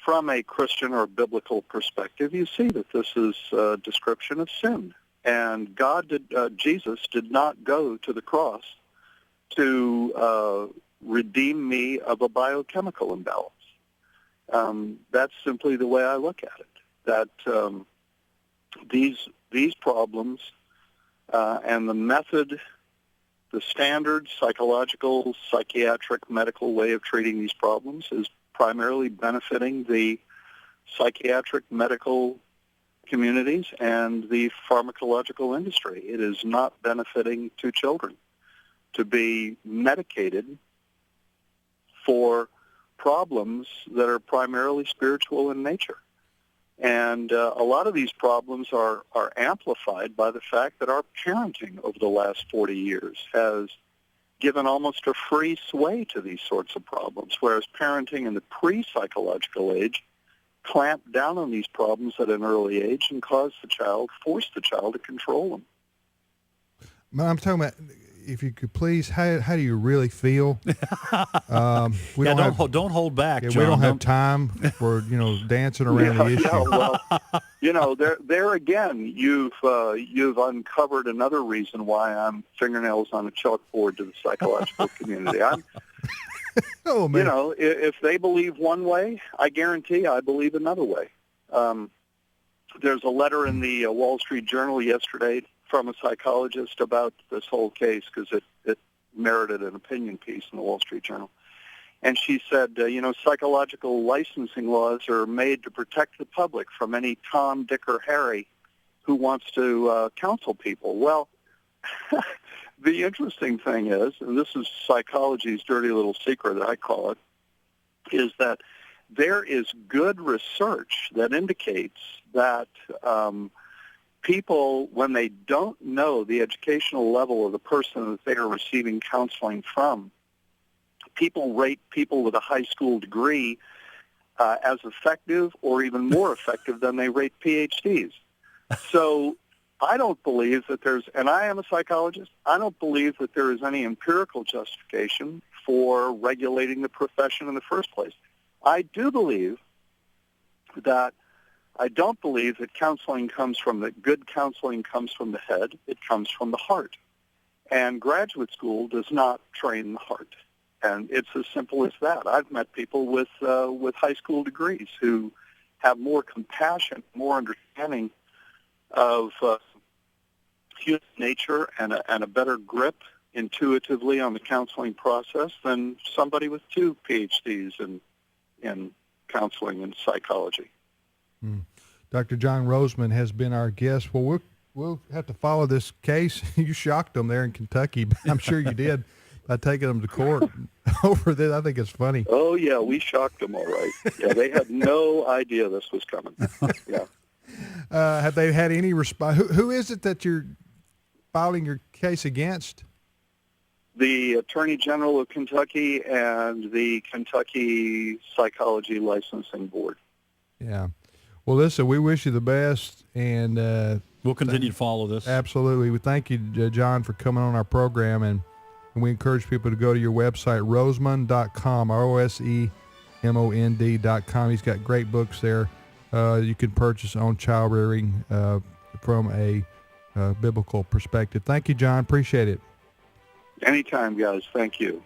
from a Christian or biblical perspective, you see that this is a description of sin. And Jesus did not go to the cross to redeem me of a biochemical imbalance. That's simply the way I look at it. That these problems and the method, the standard psychological, psychiatric, medical way of treating these problems is primarily benefiting the psychiatric medical communities and the pharmacological industry. It is not benefiting two children to be medicated for problems that are primarily spiritual in nature. And a lot of these problems are amplified by the fact that our parenting over the last 40 years has given almost a free sway to these sorts of problems, whereas parenting in the pre-psychological age clamped down on these problems at an early age and forced the child to control them. I'm talking about, if you could please, how do you really feel? Don't hold back, John. We don't have time for dancing around the issue. Well, there again, you've uncovered another reason why I'm fingernails on a chalkboard to the psychological community. Oh man! If they believe one way, I guarantee I believe another way. There's a letter in the Wall Street Journal yesterday from a psychologist about this whole case because it merited an opinion piece in the Wall Street Journal. And she said, psychological licensing laws are made to protect the public from any Tom, Dick, or Harry who wants to counsel people. Well, the interesting thing is, and this is psychology's dirty little secret, I call it, is that there is good research that indicates that people, when they don't know the educational level of the person that they are receiving counseling from, people rate people with a high school degree as effective or even more effective than they rate PhDs. So I don't believe that and I am a psychologist, I don't believe that there is any empirical justification for regulating the profession in the first place. I don't believe that good counseling comes from the head. It comes from the heart. And graduate school does not train the heart. And it's as simple as that. I've met people with high school degrees who have more compassion, more understanding of human nature and a better grip intuitively on the counseling process than somebody with 2 PhDs in counseling and psychology. Dr. John Roseman has been our guest. Well, we'll have to follow this case. You shocked them there in Kentucky. I'm sure you did by taking them to court over this. I think it's funny. Oh, yeah, we shocked them all right. Yeah, they had no idea this was coming. Yeah. Have they had any response? Who is it that you're filing your case against? The Attorney General of Kentucky and the Kentucky Psychology Licensing Board. Yeah. Well, listen, we wish you the best, and we'll continue to follow this. Absolutely. We thank you, John, for coming on our program, and we encourage people to go to your website, rosemond.com, rosemond.com. He's got great books there. You can purchase on child rearing from a biblical perspective. Thank you, John. Appreciate it. Anytime, guys. Thank you.